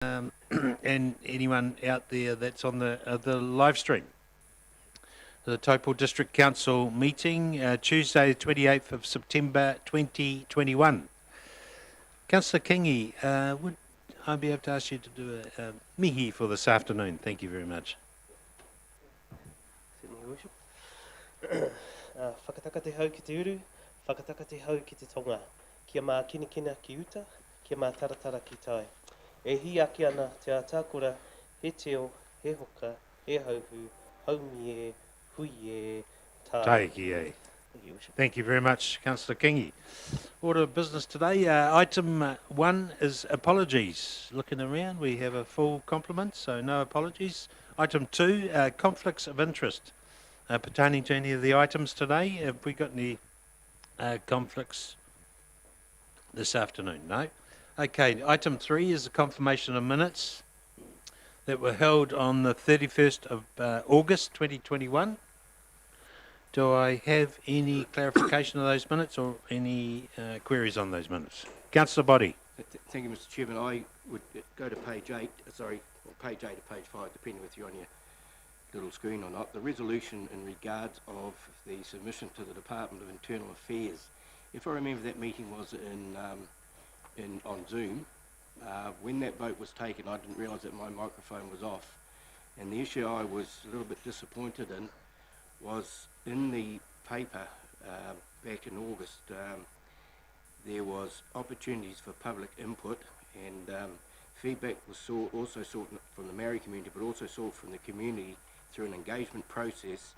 and anyone out there that's on the live stream. The Taupō District Council meeting, Tuesday, 28th of September 2021. Councillor Kingi, would I be able to ask you to do a mihi for this afternoon? Thank you very much. Whakataka te hau ki te uru, whakataka te hau ki te tonga. Kia mā kinakina ki uta, kia mā taratara ki tai. E hi aki ana te atakura, he teo, he hoka, he hauhu, haumi e, hui e, tai. Taiki e. Thank you very much, Councillor Kingi. Order of business today. Item 1 is apologies. Looking around, we have a full complement, so no apologies. Item 2, conflicts of interest pertaining to any of the items today. Have we got any conflicts this afternoon? No. Okay, item 3 is the confirmation of minutes that were held on the 31st of August 2021. Do I have any clarification of those minutes or any queries on those minutes? Councillor Boddy. Thank you, Mr. Chairman. I would go to page 8, page 8 or page 5, depending if you're on your little screen or not. The resolution in regards of the submission to the Department of Internal Affairs. If I remember, that meeting was on Zoom. When that vote was taken, I didn't realise that my microphone was off. And the issue I was a little bit disappointed in was in the paper back in August, there was opportunities for public input, and feedback was also sought from the Maori community, but also sought from the community through an engagement process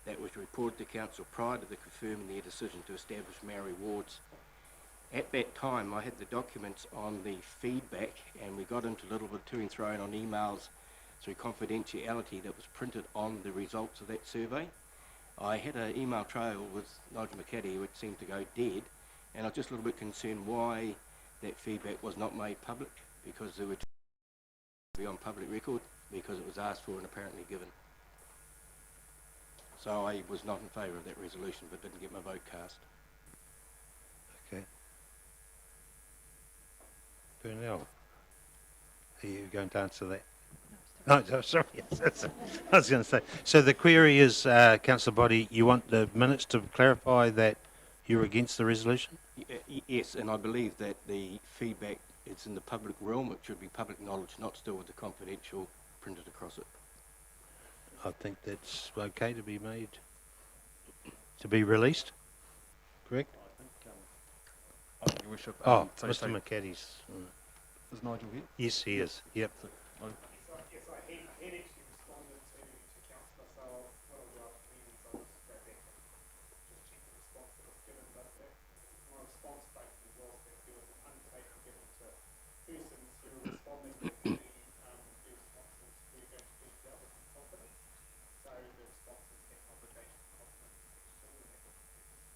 that was reported to Council prior to the confirming their decision to establish Maori wards. At that time, I had the documents on the feedback, and we got into a little bit to and throwing on emails through confidentiality that was printed on the results of that survey. I had an email trail with Nigel McCaddy, which seemed to go dead, and I was just a little bit concerned why that feedback was not made public, because it would be on public record, because it was asked for and apparently given. So I was not in favour of that resolution, but didn't get my vote cast. Okay. Burnell, are you going to answer that? No, sorry. I was going to say. So the query is, Councillor Boddy, you want the minutes to clarify that you're against the resolution? Yes, and I believe that the feedback is in the public realm. It should be public knowledge, not still with the confidential printed across it. I think that's okay to be made, to be released, correct? I think your worship. Mr. McCaddy's. Is Nigel here? Yes, he is. Yep. So, Yes, he actually responded to Councillor, so what I'll do after the meeting is I'll just go back and just check the response that was given, but my response statement was that there was an undertaking given to persons who were responding that the responses were going to be dealt with in confidence, so the responses had an obligation to confidence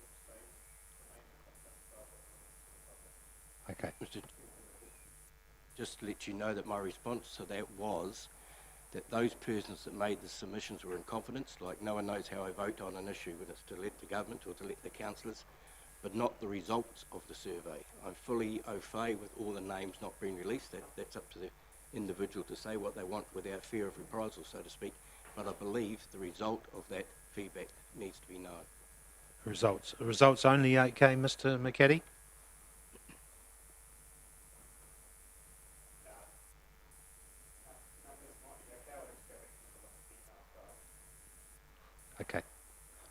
which they remained in confidence rather than the public. Okay. Just to let you know that my response to that was that those persons that made the submissions were in confidence, like no one knows how I vote on an issue, whether it's to let the government or to let the councillors, but not the results of the survey. I'm fully au fait with all the names not being released. That's up to the individual to say what they want without fear of reprisal, so to speak, but I believe the result of that feedback needs to be known. Results only, okay, Mr. McCaddy?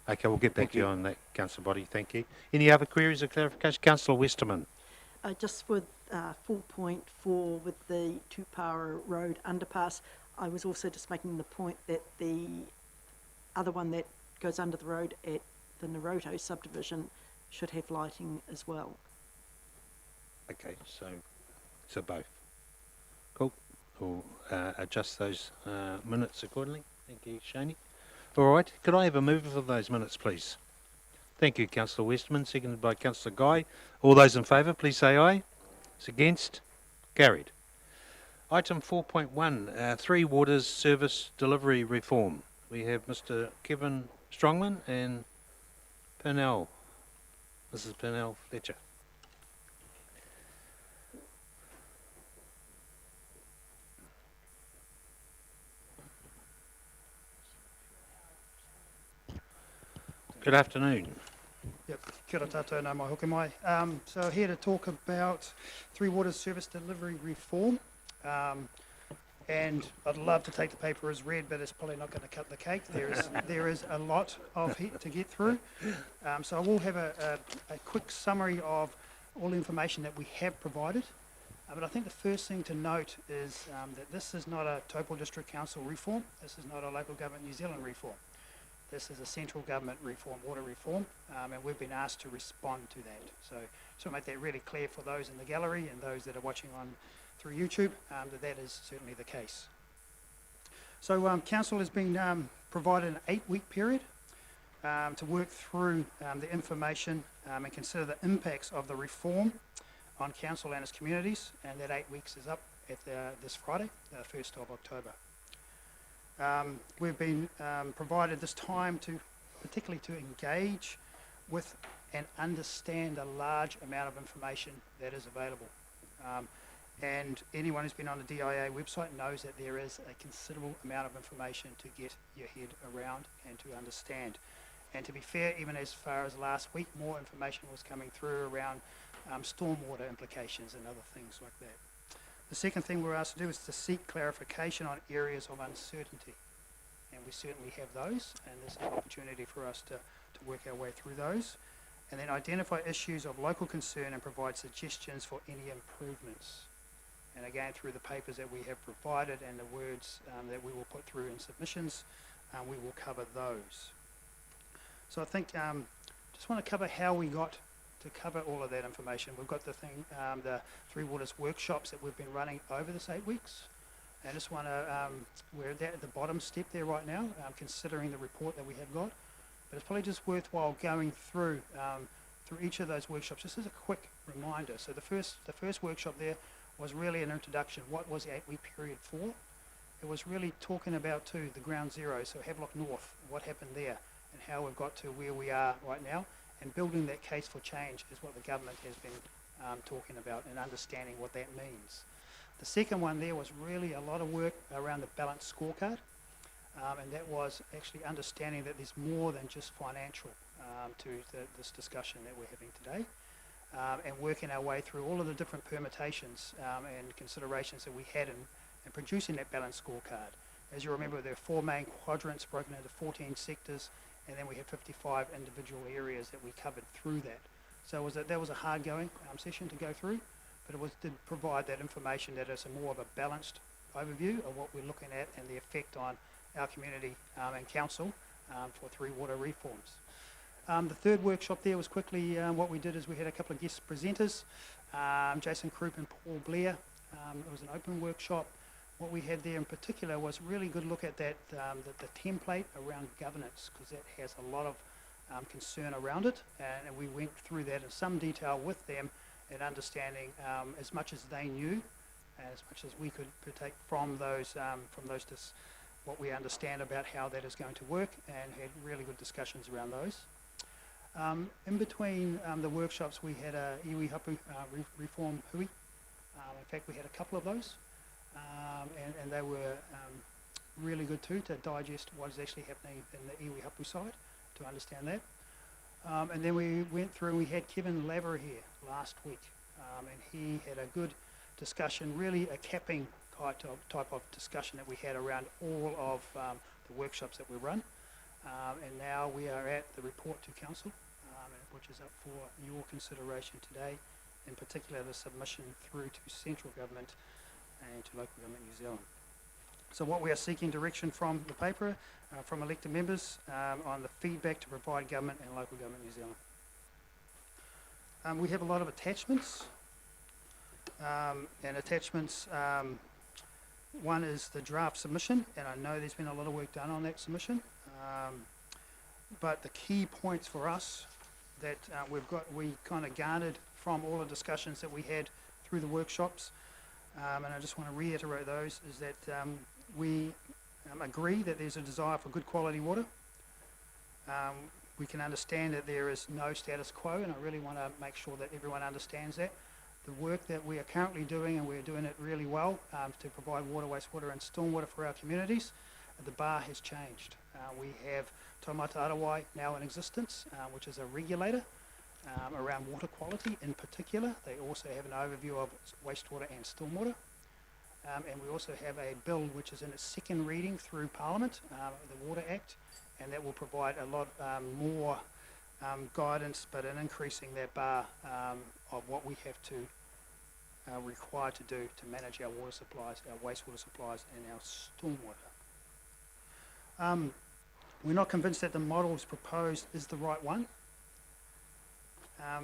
Okay, we'll get back to you on that, Councillor Boddy. Thank you. Any other queries or clarification? Councillor Westerman. Just with 4.4 with the Taupō Road underpass, I was also just making the point that the other one that goes under the road at the Naroto subdivision should have lighting as well. Okay, so both. Cool. We'll adjust those minutes accordingly. Thank you, Shani. All right, could I have a mover for those minutes, please? Thank you, Councillor Westerman, seconded by Councillor Guy. All those in favour, please say aye. Those against? Carried. Item 4.1, Three Waters Service Delivery Reform. We have Mr. Kevin Strongman and Purnell. Mrs. Purnell Fletcher. Good afternoon. Yep, kia ora tātou nā mai hoki mai. So here to talk about Three Waters Service Delivery Reform. And I'd love to take the paper as read, but it's probably not going to cut the cake. There is a lot of heat to get through. So I will have a quick summary of all the information that we have provided. But I think the first thing to note is that this is not a Taupō District Council reform. This is not a Local Government New Zealand reform. This is a central government reform, water reform, and we've been asked to respond to that. So to make that really clear for those in the gallery and those that are watching on through YouTube, that is certainly the case. So Council has been provided an 8-week period to work through the information and consider the impacts of the reform on Council and its communities, and that 8 weeks is up at this Friday, the 1st of October. We've been provided this time to particularly to engage with and understand a large amount of information that is available. And anyone who's been on the DIA website knows that there is a considerable amount of information to get your head around and to understand. And to be fair, even as far as last week, more information was coming through around stormwater implications and other things like that. The second thing we're asked to do is to seek clarification on areas of uncertainty. And we certainly have those, and there's an opportunity for us to work our way through those. And then identify issues of local concern and provide suggestions for any improvements. And again, through the papers that we have provided and the words that we will put through in submissions, we will cover those. So I think just want to cover how we got to cover all of that information. We've got the Three Waters workshops that we've been running over this 8 weeks. And I just want to, we're at the bottom step there right now, considering the report that we have got. But it's probably just worthwhile going through each of those workshops. This is a quick reminder. So the first workshop there was really an introduction. What was the 8-week period for? It was really talking about the ground zero, so Havelock North, what happened there, and how we've got to where we are right now. And building that case for change is what the government has been talking about and understanding what that means. The second one there was really a lot of work around the balanced scorecard, and that was actually understanding that there's more than just financial to this discussion that we're having today, and working our way through all of the different permutations and considerations that we had in producing that balanced scorecard. As you remember, there are 4 main quadrants broken into 14 sectors, and then we have 55 individual areas that we covered through that. So that was a hard-going session to go through, but it did provide that information that is more of a balanced overview of what we're looking at and the effect on our community and council for Three Water reforms. The third workshop there was quickly, what we did is we had a couple of guest presenters, Jason Krupp and Paul Blair. It was an open workshop. What we had there in particular was a really good look at that, the template around governance, because that has a lot of concern around it, and we went through that in some detail with them and understanding as much as they knew, and as much as we could take from those what we understand about how that is going to work, and had really good discussions around those. In between the workshops, we had a iwi hapu reform hui. In fact, we had a couple of those. And they were really good too, to digest what is actually happening in the iwi hapu side, to understand that. And then we went through and we had Kevin Laver here last week, and he had a good discussion, really a capping type of discussion that we had around all of the workshops that we run. And now we are at the report to council, which is up for your consideration today, in particular the submission through to central government and to local government New Zealand. So what we are seeking direction from the paper, from elected members, on the feedback to provide government and local government New Zealand. We have a lot of attachments, and attachments, one is the draft submission, and I know there's been a lot of work done on that submission, but the key points for us that we kind of garnered from all the discussions that we had through the workshops, and I just want to reiterate those, is that we agree that there's a desire for good quality water. We can understand that there is no status quo, and I really want to make sure that everyone understands that. The work that we are currently doing, and we're doing it really well, to provide water, wastewater and stormwater for our communities, the bar has changed. We have Taumata Arawai now in existence, which is a regulator around water quality in particular. They also have an overview of wastewater and stormwater. And we also have a bill which is in its second reading through Parliament, the Water Act, and that will provide a lot more guidance, but in increasing that bar of what we have to required to do to manage our water supplies, our wastewater supplies, and our stormwater. We're not convinced that the model as proposed is the right one.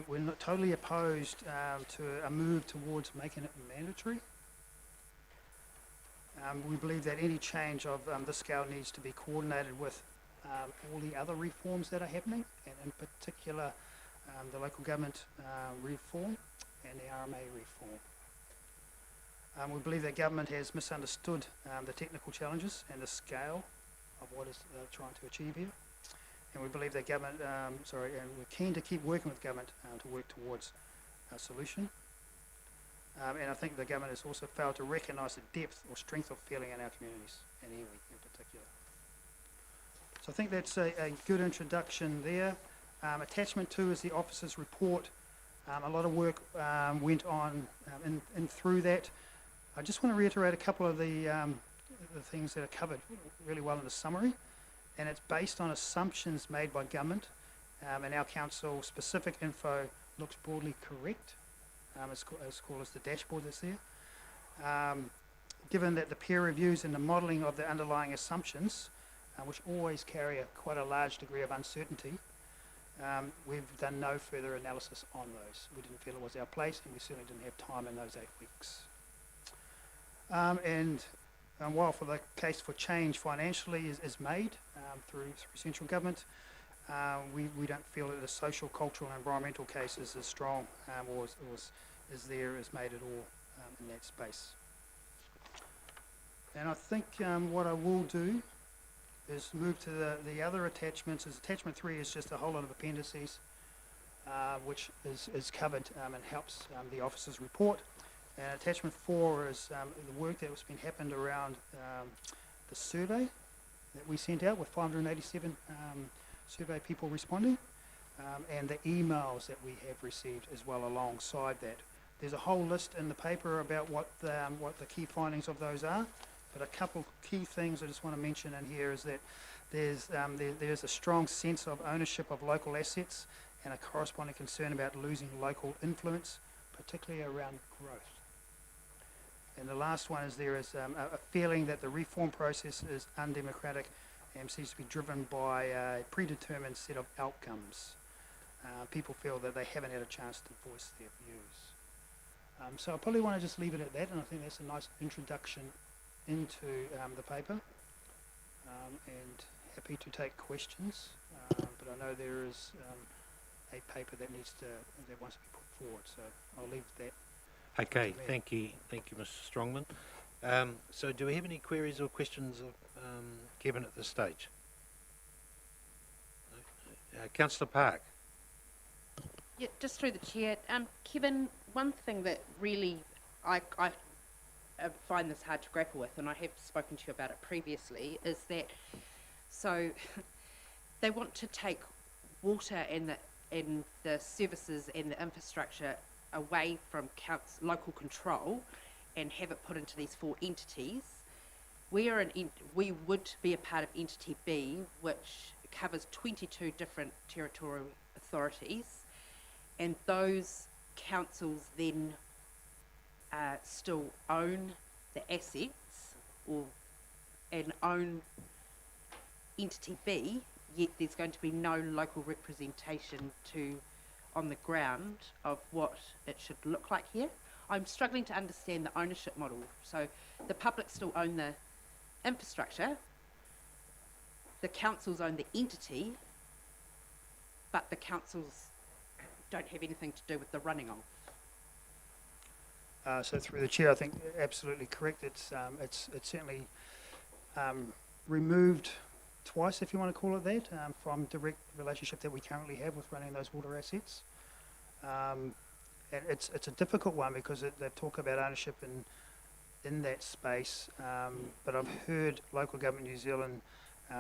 We're not totally opposed to a move towards making it mandatory. We believe that any change of this scale needs to be coordinated with all the other reforms that are happening, and in particular the local government reform and the RMA reform. We believe that government has misunderstood the technical challenges and the scale of what is trying to achieve here. And we believe that government, and we're keen to keep working with government to work towards a solution. And I think the government has also failed to recognise the depth or strength of feeling in our communities, and iwi in particular. So I think that's a good introduction there. Attachment 2 is the officer's report. A lot of work went on in through that. I just want to reiterate a couple of the things that are covered really well in the summary, and it's based on assumptions made by government, and our council specific info looks broadly correct. As called as the dashboard that's there. Given that the peer reviews and the modelling of the underlying assumptions, which always carry quite a large degree of uncertainty, we've done no further analysis on those. We didn't feel it was our place, and we certainly didn't have time in those 8 weeks. And while for the case for change financially is made through central government, we don't feel that the social, cultural and environmental case is as strong or is there as made at all in that space. And I think what I will do is move to the other attachments. Attachment 3 is just a whole lot of appendices which is covered and helps the officer's report. And attachment 4 is the work that was been happened around the survey that we sent out with 587 survey people responding, and the emails that we have received as well alongside that. There's a whole list in the paper about what the key findings of those are, but a couple key things I just want to mention in here is that there's a strong sense of ownership of local assets and a corresponding concern about losing local influence, particularly around growth. And the last one is there is a feeling that the reform process is undemocratic and seems to be driven by a predetermined set of outcomes. People feel that they haven't had a chance to voice their views. So I probably want to just leave it at that, and I think that's a nice introduction into the paper. And happy to take questions, but I know there is a paper that wants to be put forward, so I'll leave that. Okay, thank you, Mr. Strongman. So do we have any queries or questions of Kevin at this stage? No? Councillor Park. Yeah, just through the chair. Kevin, one thing that really I find this hard to grapple with, and I have spoken to you about it previously, is that so they want to take water and the services and the infrastructure away from local control and have it put into these 4 entities. We would be a part of Entity B, which covers 22 different territorial authorities, and those councils then still own the assets and own Entity B, yet there's going to be no local representation on the ground of what it should look like here. I'm struggling to understand the ownership model. So the public still own the infrastructure, the councils own the entity, but the councils don't have anything to do with the running of. So through the chair, I think absolutely correct. It's certainly removed twice, if you want to call it that, from direct relationship that we currently have with running those water assets. And it's a difficult one because they talk about ownership in that space, but I've heard Local Government New Zealand,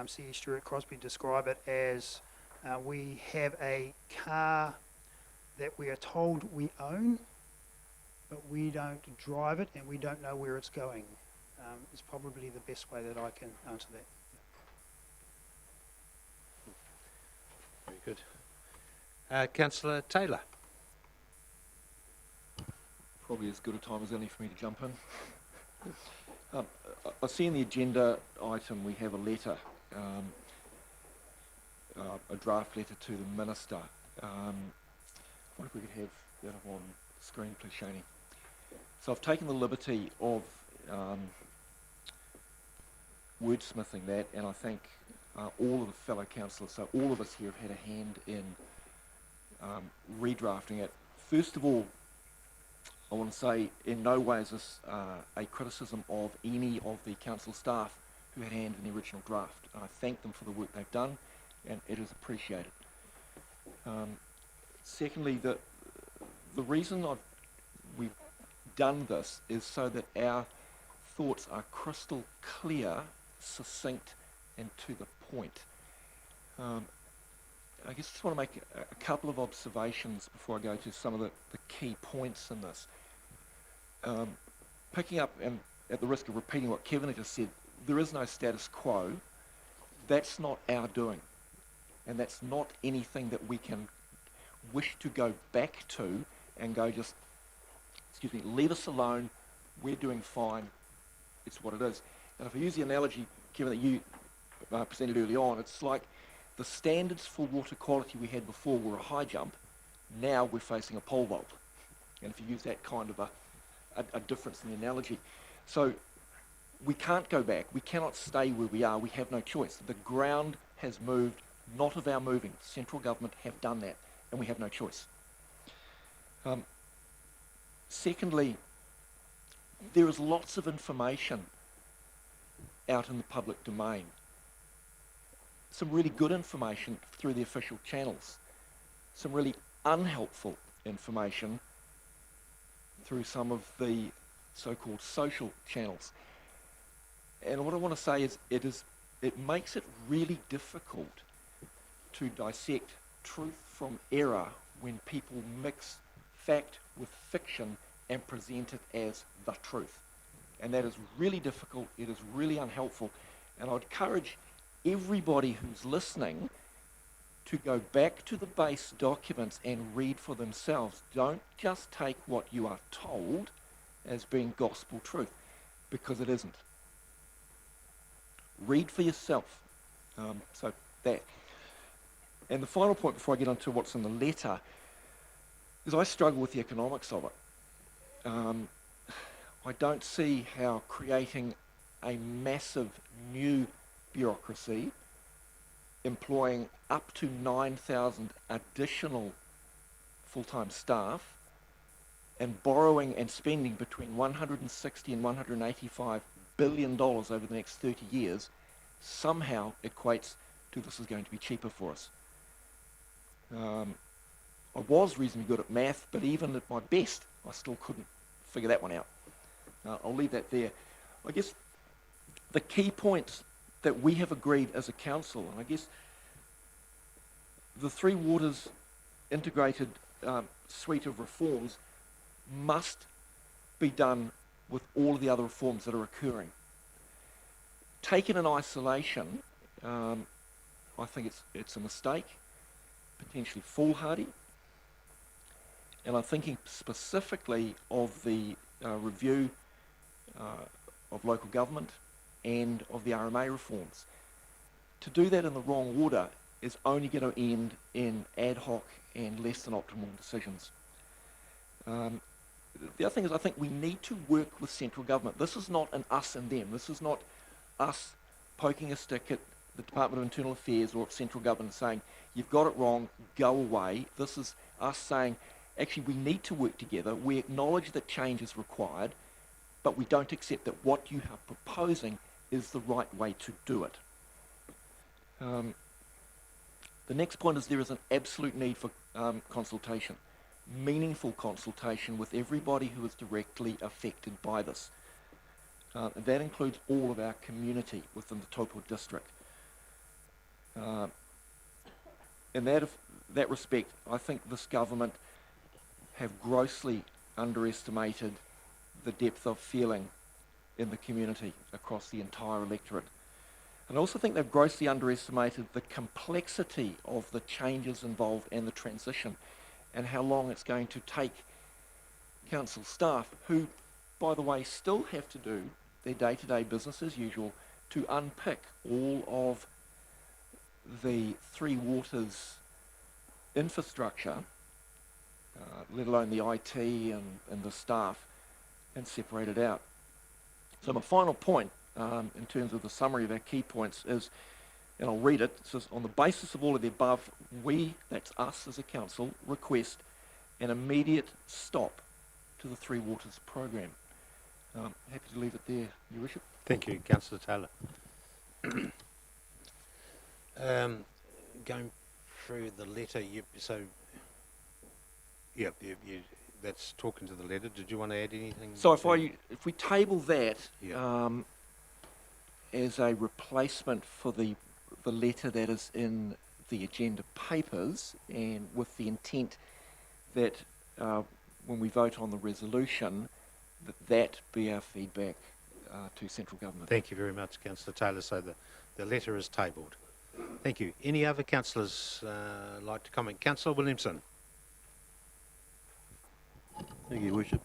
CE Stuart Crosby describe it as we have a car that we are told we own, but we don't drive it and we don't know where it's going. Is probably the best way that I can answer that. Very good. Councillor Taylor. Probably as good a time as any for me to jump in. I see in the agenda item we have a letter, a draft letter to the Minister. I wonder if we could have that up on the screen, please, Shani. So I've taken the liberty of wordsmithing that, and I thank all of the fellow councillors, so all of us here have had a hand in redrafting it. First of all, I want to say in no way is this a criticism of any of the council staff who had a hand in the original draft. I thank them for the work they've done, and it is appreciated. Secondly, the reason we've done this is so that our thoughts are crystal clear, succinct, and to the point. I guess I just want to make a couple of observations before I go to some of the key points in this. Picking up, and at the risk of repeating what Kevin had just said, there is no status quo. That's not our doing. And that's not anything that we can wish to go back to and go just, excuse me, leave us alone, we're doing fine, it's what it is. And if I use the analogy, Kevin, that you presented early on, it's like the standards for water quality we had before were a high jump, now we're facing a pole vault. And if you use that kind of a difference in the analogy. So we can't go back, we cannot stay where we are, we have no choice. The ground has moved, not of our moving. Central government have done that, and we have no choice. Secondly, there is lots of information out in the public domain. Some really good information through the official channels. Some really unhelpful information through some of the so-called social channels. And what I want to say is it makes it really difficult to dissect truth from error when people mix fact with fiction and present it as the truth. And that is really difficult, it is really unhelpful, and I'd encourage everybody who's listening to go back to the base documents and read for themselves. Don't just take what you are told as being gospel truth, because it isn't. Read for yourself. So that. And the final point before I get on to what's in the letter is I struggle with the economics of it. I don't see how creating a massive new bureaucracy employing up to 9,000 additional full-time staff and borrowing and spending between $160 and $185 billion over the next 30 years somehow equates to this is going to be cheaper for us. I was reasonably good at math, but even at my best, I still couldn't figure that one out. I'll leave that there. I guess the key points that we have agreed as a council, and I guess the Three Waters integrated suite of reforms must be done with all of the other reforms that are occurring. Taken in isolation, I think it's a mistake, potentially foolhardy, and I'm thinking specifically of the review of local government and of the RMA reforms. To do that in the wrong order is only going to end in ad hoc and less than optimal decisions. The other thing is I think we need to work with central government. This is not an us and them. This is not us poking a stick at the Department of Internal Affairs or central government saying, you've got it wrong, go away. This is us saying, actually we need to work together. We acknowledge that change is required, but we don't accept that what you are proposing is the right way to do it. The next point is there is an absolute need for consultation, meaningful consultation with everybody who is directly affected by this. And that includes all of our community within the Taupō District. In that respect, I think this government have grossly underestimated the depth of feeling in the community across the entire electorate. And I also think they've grossly underestimated the complexity of the changes involved and the transition, and how long it's going to take council staff, who, by the way, still have to do their day-to-day business as usual, to unpick all of the Three Waters infrastructure, let alone the IT and the staff, and separate it out. So my final point, in terms of the summary of our key points, is, and I'll read it, it says, on the basis of all of the above, we, that's us as a council, request an immediate stop to the Three Waters program. Happy to leave it there, Your Worship. Thank you, Councillor Taylor. Going through the letter, that's talking to the letter. Did you want to add anything? So if we table that Yeah. as a replacement for the letter that is in the agenda papers, and with the intent that when we vote on the resolution, that be our feedback to central government. Thank you very much, Councillor Taylor. So the letter is tabled. Thank you. Any other councillors like to comment? Councillor Williamson. Thank you, Your Worship.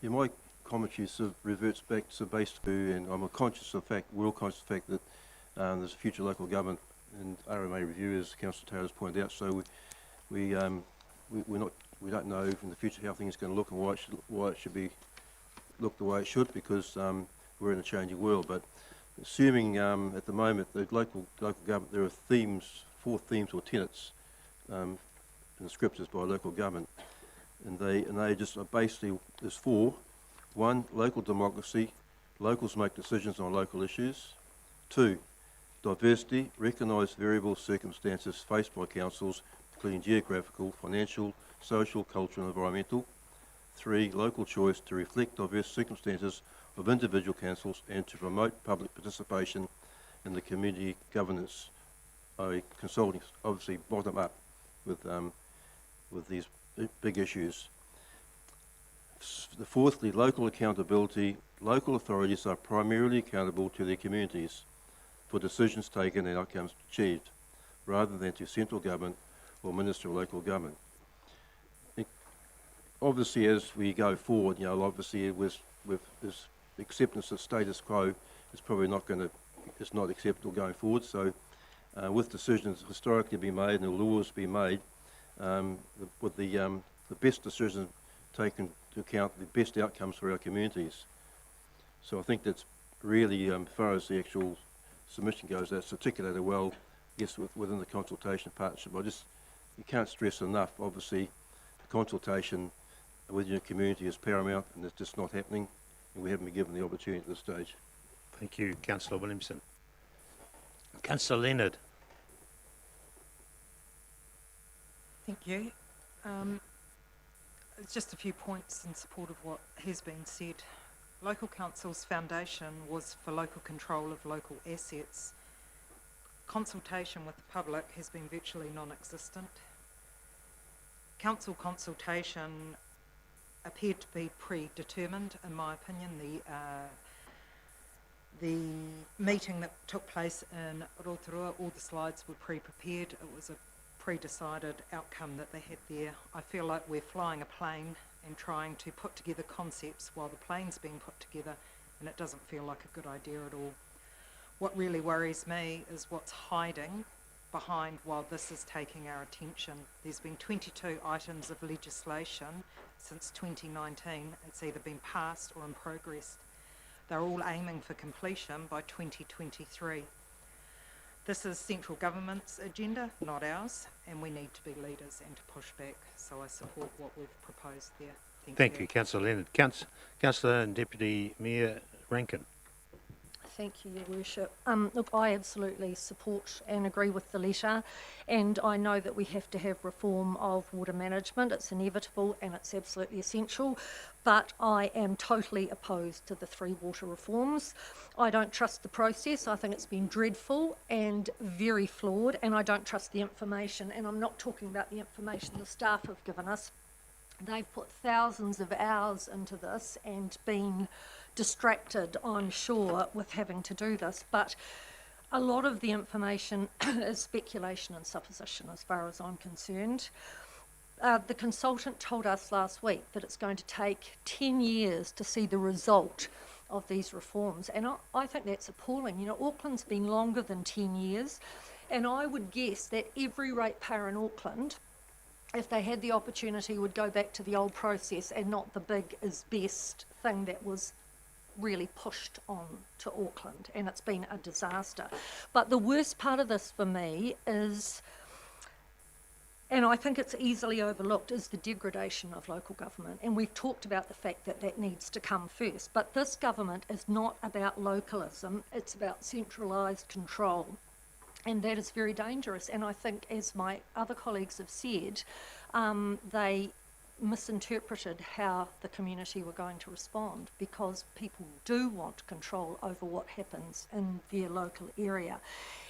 Yeah, my commentary sort of reverts back to basically, and I'm conscious of the fact, we're all conscious of the fact that there's a future local government and RMA review, as Councillor Taylor's pointed out. So we don't know in the future how things are going to look and why it should be look the way it should, because we're in a changing world. But assuming at the moment the local government, there are 4 themes or tenets in the scriptures by local government, and they just are basically, there's 4. 1, local democracy, locals make decisions on local issues. 2, diversity, recognise variable circumstances faced by councils, including geographical, financial, social, cultural and environmental. 3, local choice, to reflect diverse circumstances of individual councils and to promote public participation in the community governance, consulting obviously bottom up with these big issues. Fourthly, local accountability. Local authorities are primarily accountable to their communities for decisions taken and outcomes achieved, rather than to central government or Minister of Local Government. Obviously, as we go forward, obviously with this acceptance of status quo is probably it's not acceptable going forward. So with decisions historically being made and the laws being made, with the best decisions taken to account the best outcomes for our communities. So I think that's really, as far as the actual submission goes, that's articulated well, yes, within the consultation partnership. You can't stress enough, obviously, the consultation within your community is paramount, and it's just not happening, and we haven't been given the opportunity at this stage. Thank you, Councillor Williamson. Councillor Leonard. Thank you. Just a few points in support of what has been said. Local Council's foundation was for local control of local assets. Consultation with the public has been virtually non-existent. Council consultation appeared to be predetermined, in my opinion. The meeting that took place in Rotorua, all the slides were pre-prepared. It was a pre-decided outcome that they had there. I feel like we're flying a plane and trying to put together concepts while the plane's being put together, and it doesn't feel like a good idea at all. What really worries me is what's hiding behind while this is taking our attention. There's been 22 items of legislation since 2019. It's either been passed or in progress. They're all aiming for completion by 2023. This is central government's agenda, not ours, and we need to be leaders and to push back. So I support what we've proposed there. Thank you, Councillor Leonard. Councillor and Deputy Mayor Rankin. Thank you, Your Worship. Look, I absolutely support and agree with the letter, and I know that we have to have reform of water management. It's inevitable and it's absolutely essential, but I am totally opposed to the 3 water reforms. I don't trust the process. I think it's been dreadful and very flawed, and I don't trust the information. And I'm not talking about the information the staff have given us. They've put thousands of hours into this and been distracted, I'm sure, with having to do this. But a lot of the information is speculation and supposition as far as I'm concerned. The consultant told us last week that it's going to take 10 years to see the result of these reforms. And I think that's appalling. You know, Auckland's been longer than 10 years. And I would guess that every ratepayer in Auckland, if they had the opportunity, would go back to the old process and not the big is best thing that was really pushed on to Auckland, and it's been a disaster. But the worst part of this for me is, and I think it's easily overlooked, is the degradation of local government. And we've talked about the fact that that needs to come first. But this government is not about localism, it's about centralised control. And that is very dangerous. And I think, as my other colleagues have said, they misinterpreted how the community were going to respond, because people do want control over what happens in their local area.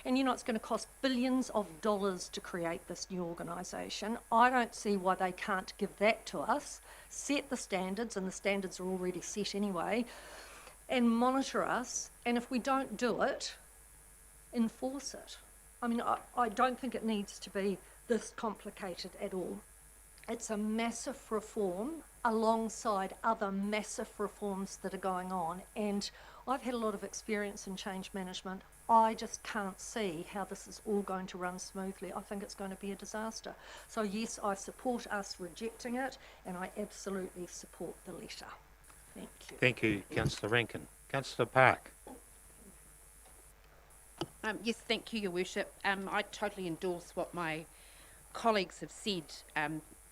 And you know, it's going to cost billions of dollars to create this new organisation. I don't see why they can't give that to us, set the standards, and the standards are already set anyway, and monitor us. And if we don't do it, enforce it. I mean, I don't think it needs to be this complicated at all. It's a massive reform alongside other massive reforms that are going on, and I've had a lot of experience in change management. I just can't see how this is all going to run smoothly. I think it's going to be a disaster. So yes, I support us rejecting it, and I absolutely support the letter. Thank you. Thank you, Councillor Rankin. Councillor Park. Yes, thank you, Your Worship. I totally endorse what my colleagues have said.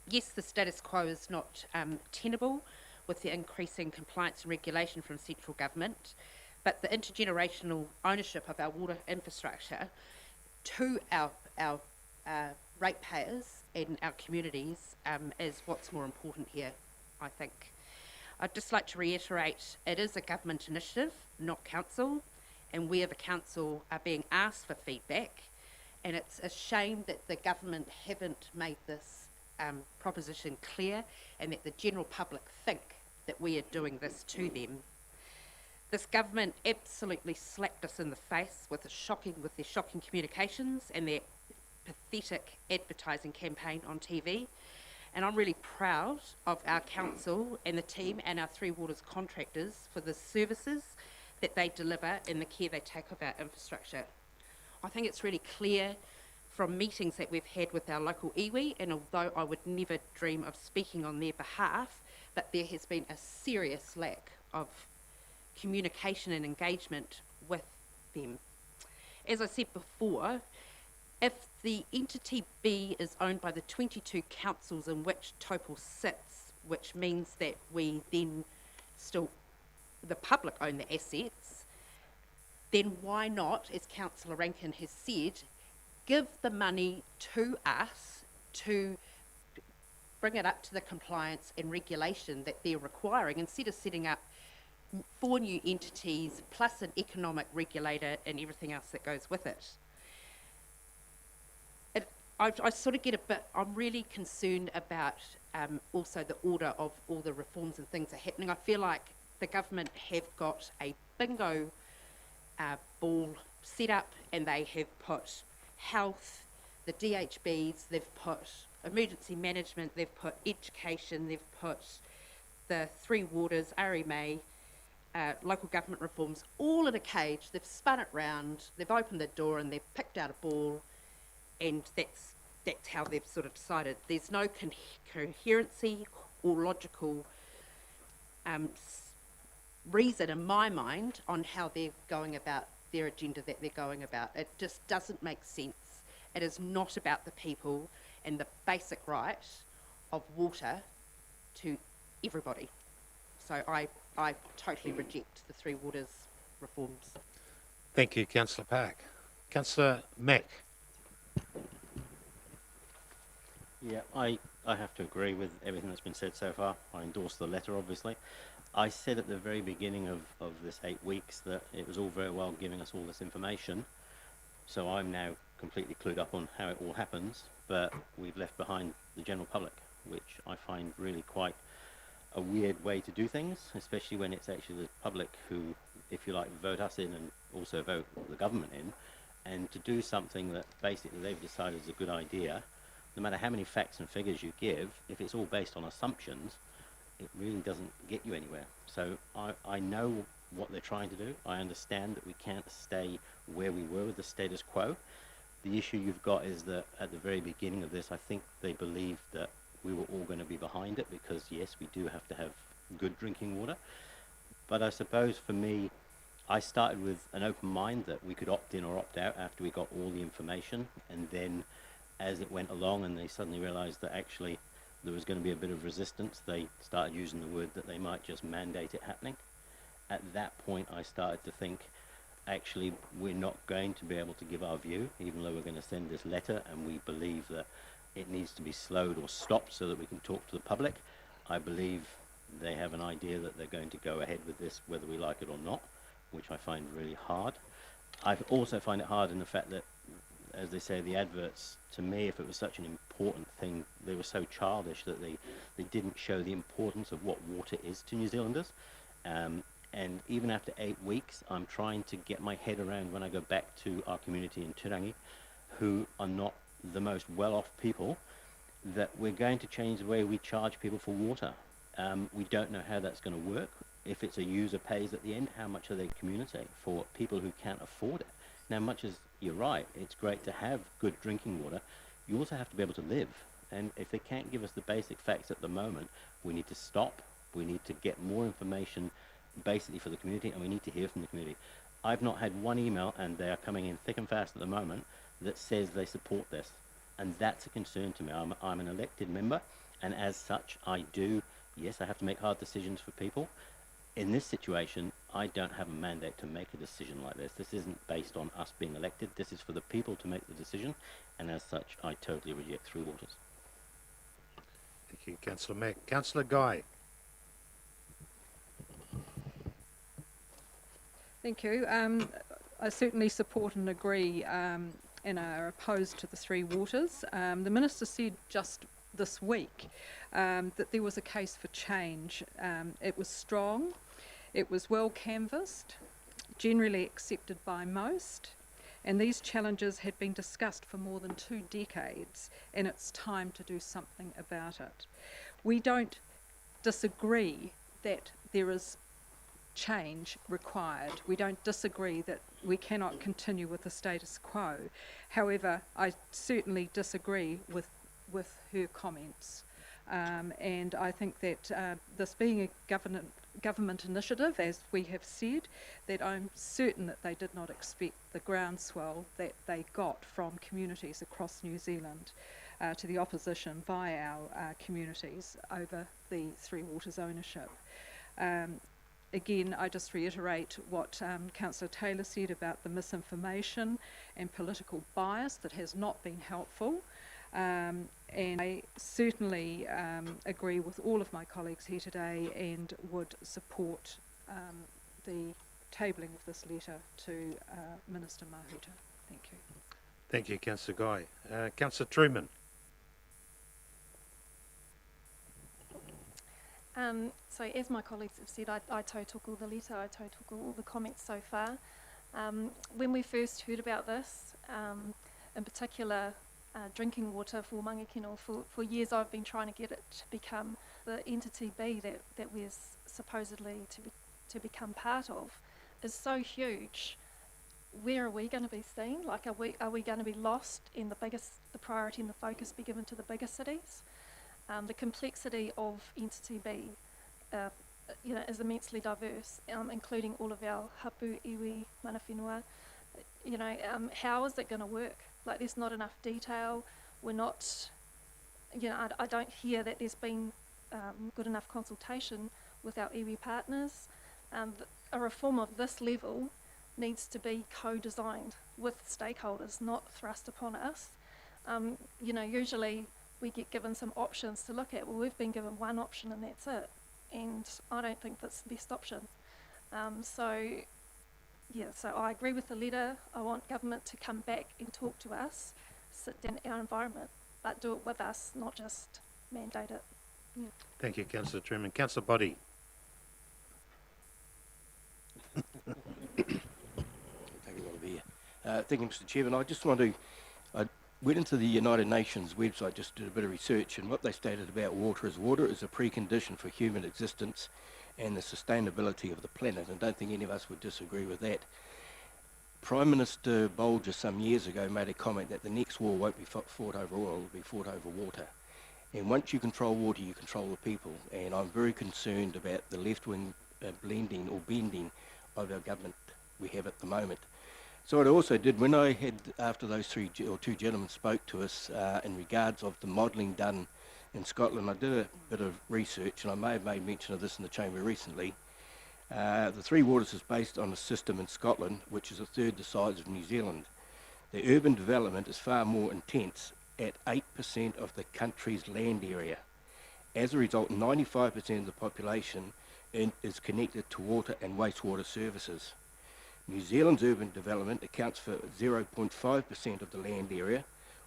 Yes, the status quo is not tenable with the increasing compliance and regulation from central government, but the intergenerational ownership of our water infrastructure to our ratepayers and our communities is what's more important here, I think. I'd just like to reiterate, it is a government initiative, not council, and we, the council, are being asked for feedback, and it's a shame that the government haven't made this proposition clear, and that the general public think that we are doing this to them. This government absolutely slapped us in the face with their shocking communications and their pathetic advertising campaign on TV. And I'm really proud of our council and the team and our Three Waters contractors for the services that they deliver and the care they take of our infrastructure. I think it's really clear from meetings that we've had with our local iwi, and although I would never dream of speaking on their behalf, but there has been a serious lack of communication and engagement with them. As I said before, if the entity B is owned by the 22 councils in which Taupō sits, which means that we then still, the public own the assets, then why not, as Councillor Rankin has said, give the money to us to bring it up to the compliance and regulation that they're requiring, instead of setting up 4 new entities plus an economic regulator and everything else that goes with it. I sort of get a bit, I'm really concerned about also the order of all the reforms and things that are happening. I feel like the government have got a bingo ball set up, and they have put health, the DHBs, they've put emergency management, they've put education, they've put the Three Waters, RMA, local government reforms, all in a cage. They've spun it round, they've opened the door and they've picked out a ball, and that's how they've sort of decided. There's no coherency or logical reason in my mind on how they're going about their agenda that they're going about. It just doesn't make sense. It is not about the people and the basic right of water to everybody. So I totally reject the Three Waters reforms. Thank you, Councillor Park. Councillor Mack. Yeah, I have to agree with everything that's been said so far. I endorse the letter, obviously. I said at the very beginning of this 8 weeks that it was all very well giving us all this information, so I'm now completely clued up on how it all happens, but we've left behind the general public, which I find really quite a weird way to do things, especially when it's actually the public who, if you like, vote us in and also vote the government in, and to do something that basically they've decided is a good idea, no matter how many facts and figures you give, if it's all based on assumptions, it really doesn't get you anywhere. So I know what they're trying to do. I understand that we can't stay where we were with the status quo. The issue you've got is that at the very beginning of this, I think they believed that we were all going to be behind it because, yes, we do have to have good drinking water. But I suppose for me, I started with an open mind that we could opt in or opt out after we got all the information, and then as it went along and they suddenly realized that actually there was going to be a bit of resistance, they started using the word that they might just mandate it happening. At that point I started to think, actually we're not going to be able to give our view, even though we're going to send this letter and we believe that it needs to be slowed or stopped so that we can talk to the public. I believe they have an idea that they're going to go ahead with this whether we like it or not, which I find really hard. I also find it hard in the fact that, as they say, the adverts, to me, if it was such an important thing, they were so childish that they didn't show the importance of what water is to New Zealanders. And even after 8 weeks, I'm trying to get my head around when I go back to our community in Turangi, who are not the most well-off people, that we're going to change the way we charge people for water. We don't know how that's going to work. If it's a user pays at the end, how much are they community for people who can't afford it? Now, much as you're right, it's great to have good drinking water, you also have to be able to live. And if they can't give us the basic facts at the moment, we need to stop. We need to get more information basically for the community, and we need to hear from the community. I've not had one email, and they are coming in thick and fast at the moment, that says they support this. And that's a concern to me. I'm an elected member, and as such, I have to make hard decisions for people. In this situation, I don't have a mandate to make a decision like this. This isn't based on us being elected. This is for the people to make the decision, and as such, I totally reject Three Waters. Thank you, Councillor Mack. Councillor Guy. Thank you. I certainly support and agree and are opposed to the Three Waters. The Minister said just this week that there was a case for change. It was strong, it was well canvassed, generally accepted by most, and these challenges had been discussed for more than 2 decades, and it's time to do something about it. We don't disagree that there is change required. We don't disagree that we cannot continue with the status quo. However, I certainly disagree with her comments. And I think that this being a government initiative, as we have said, that I'm certain that they did not expect the groundswell that they got from communities across New Zealand to the opposition by our communities over the Three Waters ownership. Again, I just reiterate what Councillor Taylor said about the misinformation and political bias that has not been helpful. And I certainly agree with all of my colleagues here today and would support the tabling of this letter to Minister Mahuta. Thank you. Thank you, Councillor Guy. Councillor Truman. So as my colleagues have said, I tautoko the letter, I tautoko all the comments so far. When we first heard about this, in particular drinking water for Mangakino, for years I've been trying to get it to become the entity B that we're supposedly to become part of, is so huge. Where are we going to be seen? Like, are we going to be lost in the priority and the focus be given to the bigger cities? The complexity of Entity B, is immensely diverse, including all of our hapu, iwi, mana whenua. How is it going to work? Like, there's not enough detail. We're not, I don't hear that there's been good enough consultation with our iwi partners. A reform of this level needs to be co-designed with stakeholders, not thrust upon us. You know, usually we get given some options to look at. Well, we've been given one option and that's it. And I don't think that's the best option. So I agree with the letter. I want government to come back and talk to us, sit down in our environment, but do it with us, not just mandate it. Yeah. Thank you, Councillor Truman. Councillor Boddy. Take a lot of air. Thank you, Mr. Chairman. I just want to, I went into the United Nations website, just did a bit of research, and what they stated about water is a precondition for human existence and the sustainability of the planet, and I don't think any of us would disagree with that. Prime Minister Bolger some years ago made a comment that the next war won't be fought over oil, it will be fought over water. And once you control water, you control the people, and I'm very concerned about the left-wing blending or bending of our government we have at the moment. So what I also did, when I had, after those two gentlemen spoke to us in regards of the modelling done in Scotland, I did a bit of research, and I may have made mention of this in the Chamber recently. The Three Waters is based on a system in Scotland, which is a third the size of New Zealand. The urban development is far more intense at 8% of the country's land area. As a result, 95% of the population is connected to water and wastewater services. New Zealand's urban development accounts for 0.5% of the land area,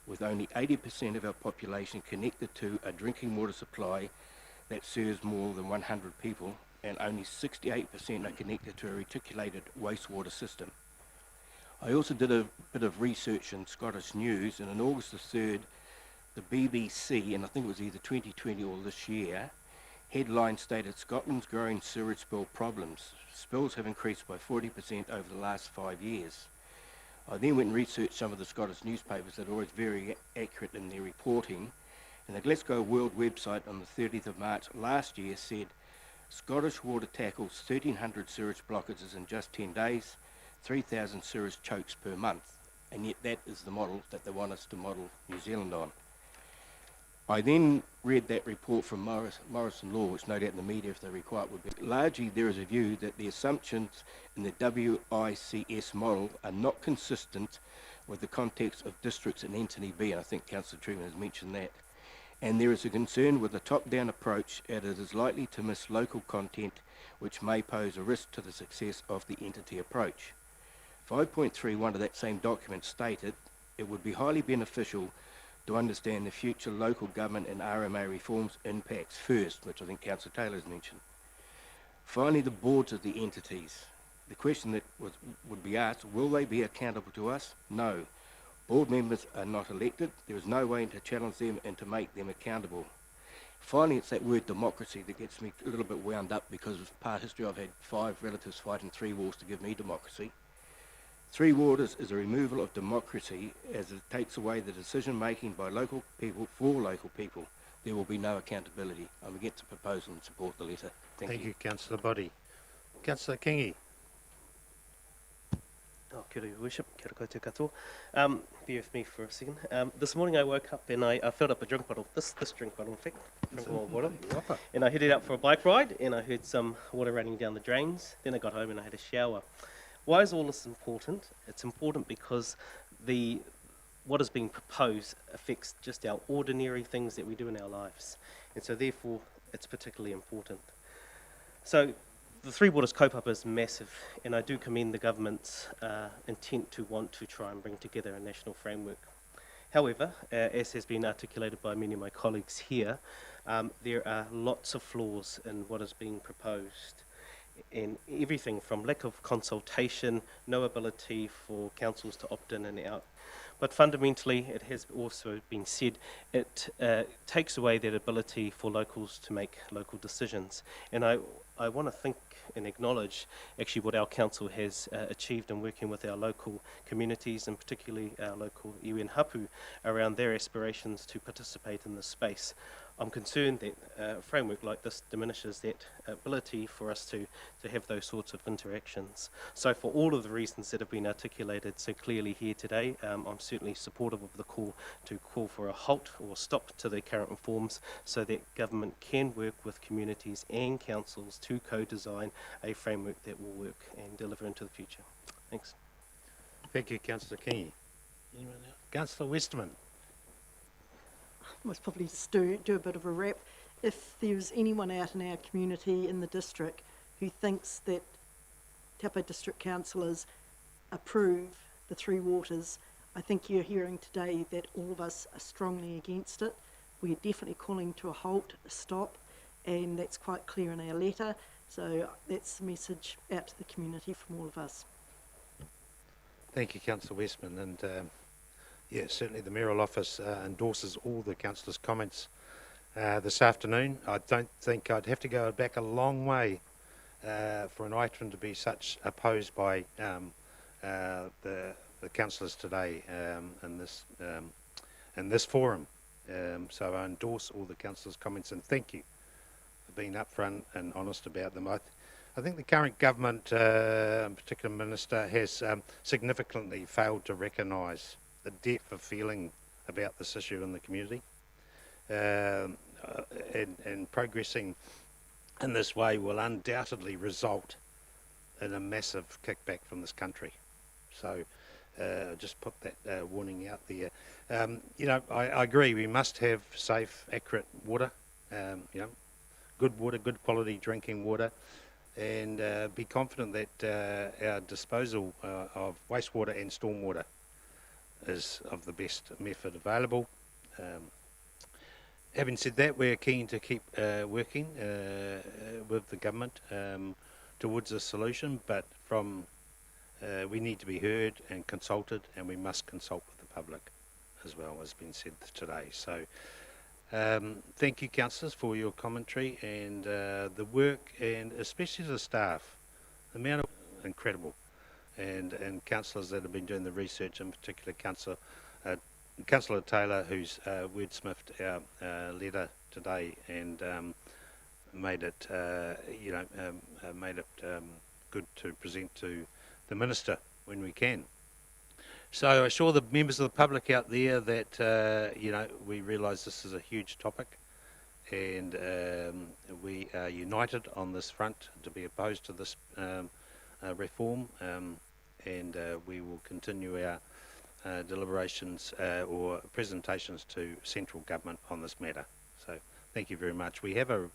with only 80% of our population connected to a drinking water supply that serves more than 100 people, and only 68% are connected to a reticulated wastewater system. I also did a bit of research in Scottish News, and on August the 3rd, the BBC, and I think it was either 2020 or this year, headline stated Scotland's growing sewage spill problems. Spills have increased by 40% over the last 5 years. I then went and researched some of the Scottish newspapers that are always very accurate in their reporting, and the Glasgow World website on the 30th of March last year said Scottish Water tackles 1,300 sewage blockages in just 10 days, 3,000 sewage chokes per month, and yet that is the model that they want us to model New Zealand on. I then read that report from Morrison Law, which no doubt in the media, if they require it, would be. Largely, there is a view that the assumptions in the WICS model are not consistent with the context of districts in Entity B, and I think Councillor Truman has mentioned that. And there is a concern with the top-down approach, and it is likely to miss local content, which may pose a risk to the success of the entity approach. 5.31 of that same document stated, it would be highly beneficial to understand the future local government and RMA reforms impacts first, which I think Councillor Taylor has mentioned. Finally, the boards of the entities. The question that would be asked, will they be accountable to us? No. Board members are not elected. There is no way to challenge them and to make them accountable. Finally, it's that word democracy that gets me a little bit wound up, because of past history I've had 5 relatives fighting 3 wars to give me democracy. 3 Waters is a removal of democracy, as it takes away the decision making by local people for local people. There will be no accountability. I'm against the proposal and support the letter. Thank you. Councillor Boddy. Councillor Kingi. Oh, kia ora, Your Worship. Kia ora koutou katoa. Bear with me for a second. This morning I woke up and I filled up a drink bottle, this drink bottle in fact, drink of water, and I headed out for a bike ride, and I heard some water running down the drains. Then I got home and I had a shower. Why is all this important? It's important because what is being proposed affects just our ordinary things that we do in our lives, and so therefore it's particularly important. So the Three Waters kaupapa is massive, and I do commend the government's intent to want to try and bring together a national framework. However, as has been articulated by many of my colleagues here, there are lots of flaws in what is being proposed, and everything from lack of consultation, no ability for councils to opt in and out. But fundamentally, it has also been said, it takes away that ability for locals to make local decisions. And I want to think and acknowledge actually what our council has achieved in working with our local communities, and particularly our local iwi and hapu, around their aspirations to participate in this space. I'm concerned that a framework like this diminishes that ability for us to have those sorts of interactions. So for all of the reasons that have been articulated so clearly here today, I'm certainly supportive of the call to call for a halt or stop to the current reforms, so that government can work with communities and councils to co-design a framework that will work and deliver into the future. Thanks. Thank you, Councillor Kingy. Anyone else? Councillor Westerman. Must probably just do a bit of a wrap. If there's anyone out in our community in the district who thinks that Taupō District Councillors approve the Three Waters, I think you're hearing today that all of us are strongly against it. We're definitely calling to a halt, a stop, and that's quite clear in our letter. So that's the message out to the community from all of us. Thank you, Councillor Westman, and yeah, certainly the mayoral office endorses all the councillors' comments this afternoon. I don't think I'd have to go back a long way for an item to be such opposed by the councillors today in this forum. So I endorse all the councillors' comments and thank you for being upfront and honest about them. I think the current government, in particular Minister, has significantly failed to recognise the depth of feeling about this issue in the community. And progressing in this way will undoubtedly result in a massive kickback from this country. So just put that warning out there. You know, I agree, we must have safe, accurate water, you know, good water, good quality drinking water, and be confident that our disposal of wastewater and stormwater is of the best method available. Having said that, we're keen to keep working with the government towards a solution, but we need to be heard and consulted, and we must consult with the public as well, as been said today. So thank you, councillors, for your commentary and the work, and especially the staff. The amount of incredible, and councillors that have been doing the research, in particular Councillor Taylor, who's wordsmithed our letter today and made it, good to present to the Minister when we can. So I assure the members of the public out there that we realise this is a huge topic, and we are united on this front to be opposed to this reform, and we will continue our deliberations or presentations to central government on this matter. So thank you very much. We have a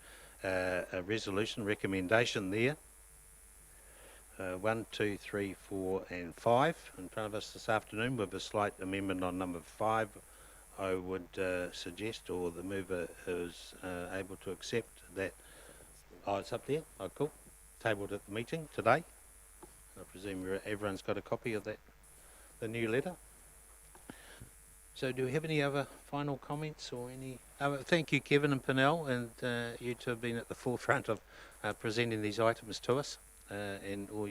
resolution recommendation there. 1, 2, 3, 4 and 5 in front of us this afternoon, with a slight amendment on number 5. I would suggest, or the mover is able to accept that. Oh, it's up there. Oh, cool. Tabled at the meeting today. I presume everyone's got a copy of that, the new letter. So do we have any other final comments or any other? Thank you, Kevin and Pernell, and you two have been at the forefront of presenting these items to us, and all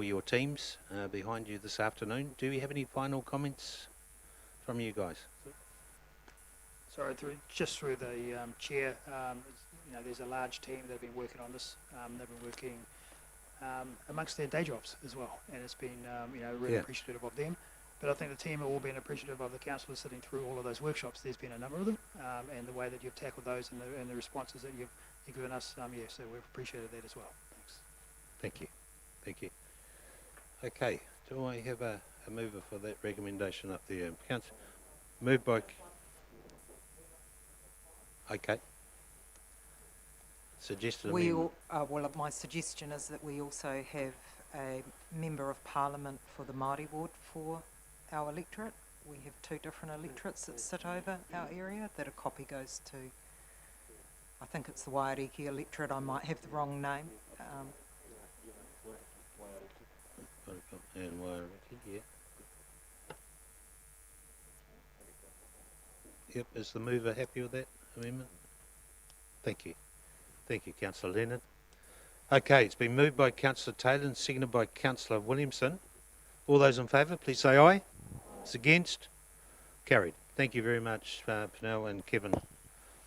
your teams behind you this afternoon. Do we have any final comments from you guys? Sorry, through the chair, there's a large team that have been working on this. They've been working amongst their day jobs as well, and it's been really appreciative of them. But I think the team have all been appreciative of the councillors sitting through all of those workshops. There's been a number of them, and the way that you've tackled those and the responses that you've given us. So we've appreciated that as well. Thanks. Thank you. Thank you. Okay, do I have a mover for that recommendation up there? Moved by... Okay. Suggested my suggestion is that we also have a Member of Parliament for the Māori ward for our electorate. We have 2 different electorates that sit over our area that a copy goes to. I think it's the Waiariki electorate. I might have the wrong name. And Waiariki, yeah. Yep, is the mover happy with that amendment? Thank you. Thank you, Councillor Leonard. Okay, it's been moved by Councillor Taylor and seconded by Councillor Williamson. All those in favour, please say aye. It's against? Carried. Thank you very much, Pernell and Kevin.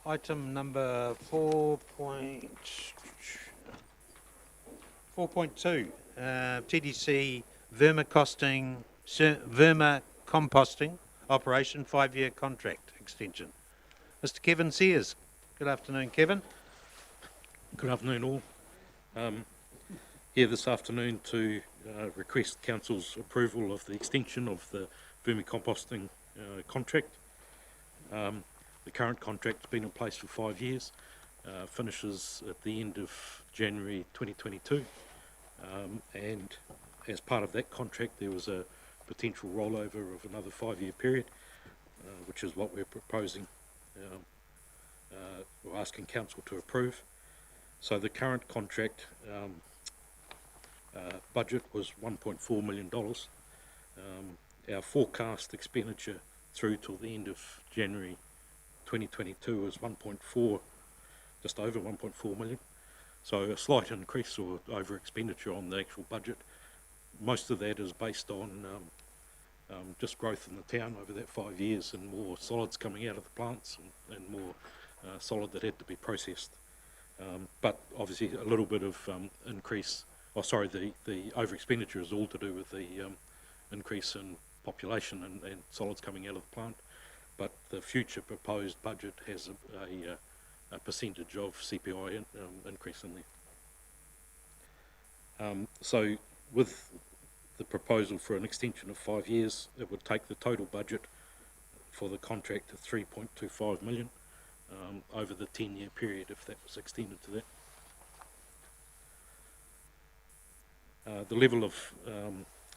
Item number 4.2, TDC Vermicomposting operation 5-year contract extension. Mr. Kevin Sears. Good afternoon, Kevin. Good afternoon, all. Here this afternoon to request Council's approval of the extension of the vermicomposting contract. The current contract's been in place for 5 years, finishes at the end of January 2022, and as part of that contract there was a potential rollover of another 5-year period, which is what we're proposing, we're asking Council to approve. So the current contract budget was $1.4 million. Our forecast expenditure through till the end of January 2022 was just over 1.4 million. So a slight increase or over expenditure on the actual budget. Most of that is based on just growth in the town over that 5 years and more solids coming out of the plants and more solid that had to be processed. But obviously a little bit of increase, the over expenditure is all to do with the increase in population and solids coming out of the plant. But the future proposed budget has a percentage of CPI increase in there. So with the proposal for an extension of 5 years, it would take the total budget for the contract to 3.25 million over the 10-year period if that was extended to that. The level of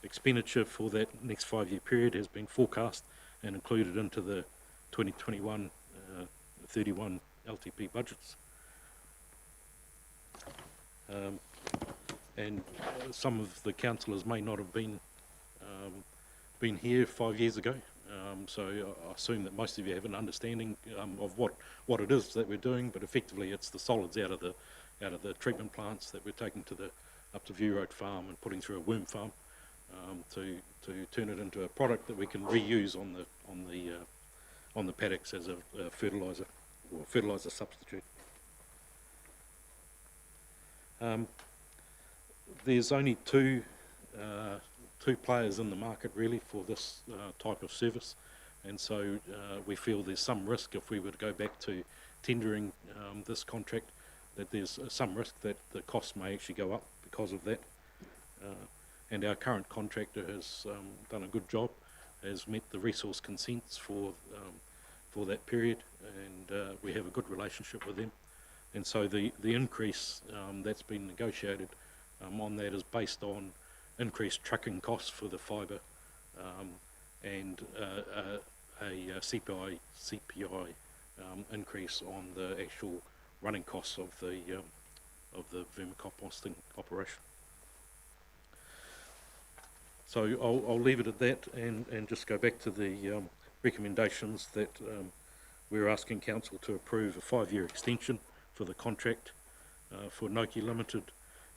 expenditure for that next 5-year period has been forecast and included into the 2021-31 LTP budgets. And some of the councillors may not have been here 5 years ago, so I assume that most of you have an understanding of what it is that we're doing. But effectively, it's the solids out of the treatment plants that we're taking up to View Road Farm and putting through a worm farm to turn it into a product that we can reuse on the paddocks as a fertiliser or fertiliser substitute. There's only two players in the market really for this type of service, and so we feel there's some risk if we were to go back to tendering this contract, that there's some risk that the costs may actually go up because of that. And our current contractor has done a good job, has met the resource consents for that period, and we have a good relationship with them. And so the increase that's been negotiated on that is based on increased trucking costs for the fibre and a CPI increase on the actual running costs of the vermicomposting operation. So I'll leave it at that and just go back to the recommendations that we're asking Council to approve a 5-year extension for the contract for Noki Limited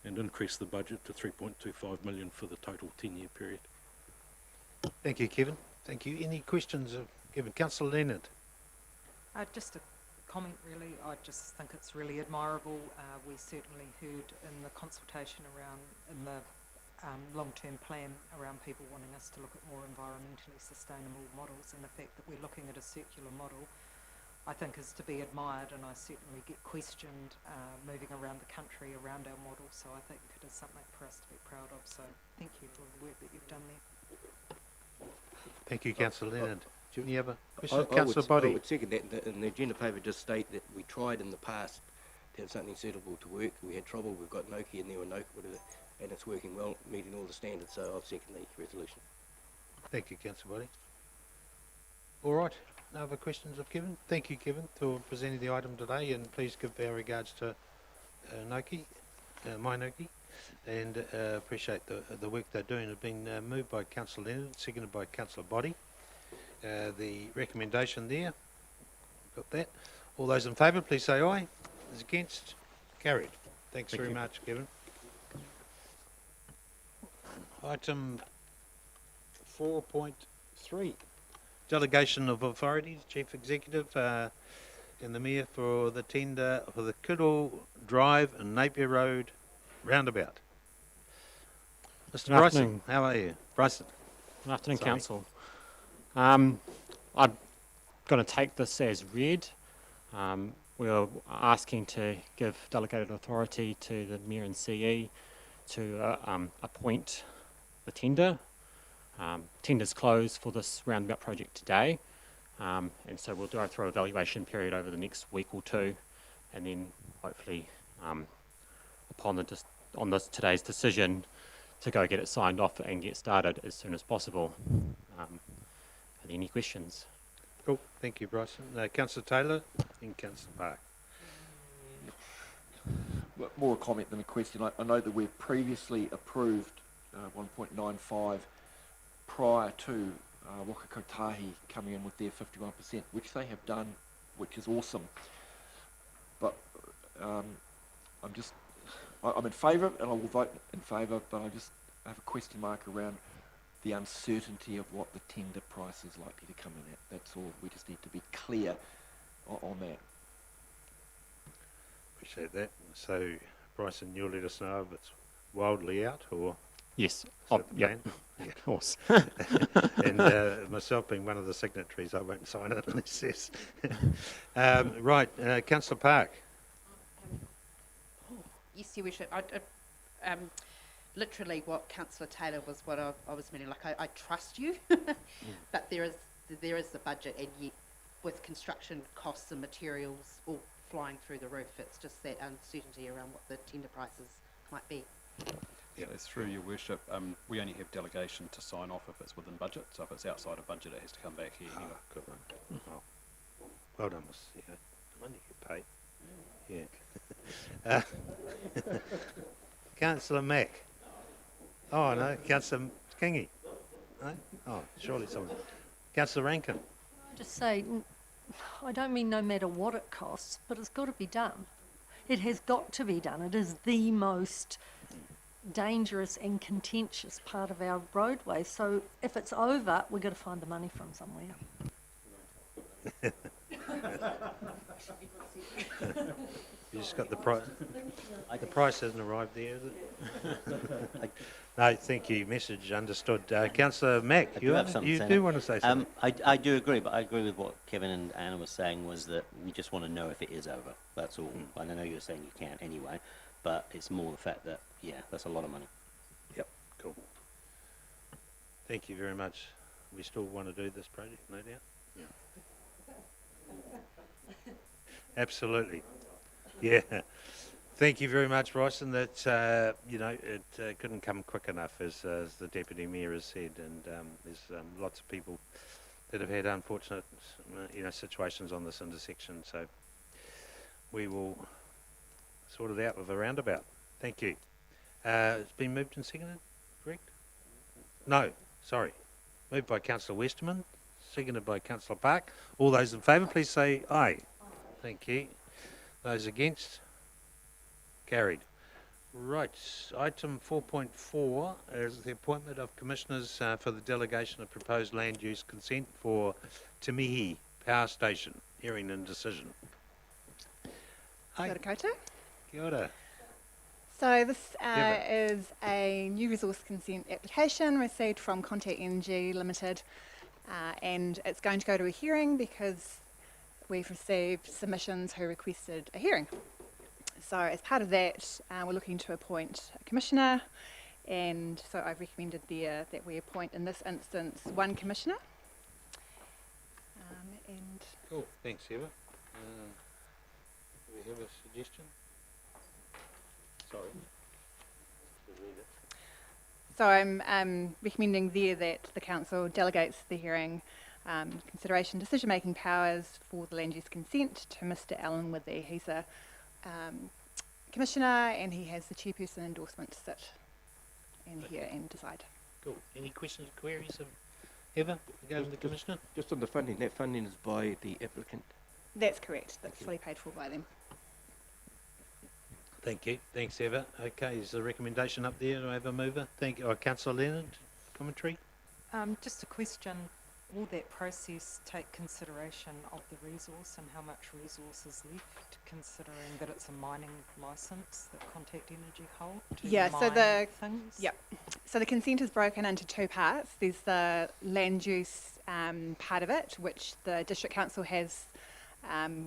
and increase the budget to 3.25 million for the total 10-year period. Thank you, Kevin. Thank you. Any questions of Kevin? Councillor Leonard. Just a comment really. I just think it's really admirable. We certainly heard in the consultation in the long-term plan around people wanting us to look at more environmentally sustainable models, and the fact that we're looking at a circular model I think is to be admired, and I certainly get questioned moving around the country around our model, so I think it is something for us to be proud of. So thank you for the work that you've done there. Thank you, Councillor Leonard. Do you have a question? Councillor Boddy. I would second that. And the agenda paper just state that we tried in the past to have something suitable to work. We had trouble. We've got Noki in there or Noki, and it's working well, meeting all the standards. So I'll second the resolution. Thank you, Councillor Boddy. All right. No other questions of Kevin? Thank you, Kevin, for presenting the item today, and please give our regards to Noki, my Noki, and appreciate the work they're doing. It's been moved by Councillor Leonard, seconded by Councillor Boddy. The recommendation there, got that. All those in favour, please say aye. Those against, carried. Thanks very much, Kevin. Item 4.3. Delegation of authorities, Chief Executive and the Mayor for the tender for the Kiddo Drive and Napier Road roundabout. Mr. Bryson, how are you? Bryson. Good afternoon, Council. I'm going to take this as read. We're asking to give delegated authority to the Mayor and CE to appoint the tender. Tender's closed for this roundabout project today, and so we'll go through a evaluation period over the next week or two, and then hopefully upon today's decision to go get it signed off and get started as soon as possible. Are there any questions? Cool, thank you, Bryson. Councillor Taylor and Councillor Park. Well, more a comment than a question. I know that we've previously approved 1.95 prior to Whakaaro coming in with their 51%, which they have done, which is awesome. But I'm in favour and I will vote in favour, but I just have a question mark around the uncertainty of what the tender price is likely to come in at. That's all. We just need to be clear on that. Appreciate that. So, Bryson, you'll let us know if it's wildly out or... Yes. Yeah, of course. And myself being one of the signatories, I won't sign it unless it says. Right, Councillor Park. Yes, Your Worship. Literally what Councillor Taylor was what I was meaning. Like, I trust you, but there is the budget, and yet with construction costs and materials all flying through the roof, it's just that uncertainty around what the tender prices might be. Yeah, it's through Your Worship. We only have delegation to sign off if it's within budget, so if it's outside of budget, it has to come back here anyway. Good one. Oh. Well done, Miss. Yeah. The money you get paid. Yeah. Councillor Mack. Oh, no. Councillor Kingy. No? Oh, surely someone. Councillor Rankin. I just say, I don't mean no matter what it costs, but it's got to be done. It has got to be done. It is the most dangerous and contentious part of our roadway. So if it's over, we've got to find the money from somewhere. You just got the price. The price hasn't arrived there, is it? No, thank you. Message understood. Councillor Mack, you do want to say something? I do agree, but I agree with what Kevin and Anna was saying, was that we just want to know if it is over. That's all. I know you're saying you can't anyway, but it's more the fact that, yeah, that's a lot of money. Yep, cool. Thank you very much. We still want to do this project, no doubt? Yeah. Absolutely. Yeah. Thank you very much, Bryson. That it couldn't come quick enough, as the Deputy Mayor has said, and there's lots of people that have had unfortunate situations on this intersection, so we will sort it out with a roundabout. Thank you. It's been moved and seconded, correct? No, sorry. Moved by Councillor Westerman, seconded by Councillor Park. All those in favour, please say aye. Thank you. Those against? Carried. Right, item 4.4 is the appointment of commissioners for the delegation of proposed land use consent for Tamihi Power Station, hearing and decision. Kia ora koutou. Kia ora. So this is a new resource consent application received from Contact Energy Limited, and it's going to go to a hearing because we've received submissions who requested a hearing. So as part of that, we're looking to appoint a commissioner, and so I've recommended there that we appoint, in this instance, one commissioner. Cool, thanks Eva. Do we have a suggestion? Sorry. So I'm recommending there that the council delegates the hearing, consideration, decision-making powers for the land use consent to Mr. Alan Withy. He's a commissioner, and he has the chairperson endorsement to sit in here and decide. Cool. Any questions or queries of Eva regarding the commissioner? Just on the funding, that funding is by the applicant? That's correct. That's fully paid for by them. Thank you. Thanks, Eva. Okay, is the recommendation up there? Do I have a mover? Thank you. Councillor Leonard, commentary? Just a question. Will that process take consideration of the resource and how much resource is left, considering that it's a mining licence that Contact Energy hold to mine things? Yeah. So the consent is broken into two parts. There's the land use part of it, which the District Council has